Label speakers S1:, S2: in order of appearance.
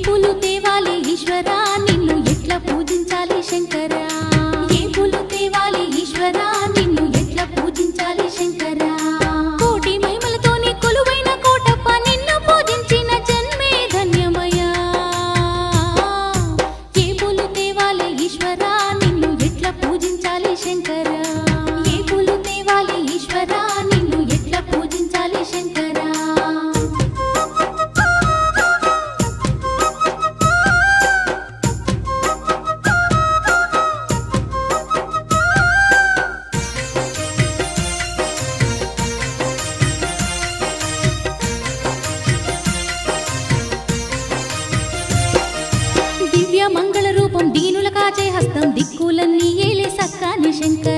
S1: పూలు తేవాలి ఈశ్వరా నిన్ను ఎట్లా పూజించాలి శంకరా ఏ పూలు తేవాలి ఈశ్వరా నిన్ను ఎట్లా పూజించాలి శంకరా కోటి మహిమలతోని కొలువైన కోటప్ప నిన్ను పూజించిన జన్మే ధన్యమయ్యా ఏ పూలు తేవాలి ఈశ్వరా నిన్ను ఎట్లా పూజించాలి శంకరా ఏ పూలు తేవాలి ఈశ్వరా నిన్ను ఎట్లా పూజించాలి శంకరా దివ్య మంగళ రూపం దీనుల కాచే హస్తం దిక్కులన్నీ ఏలే సక్కాని శంకర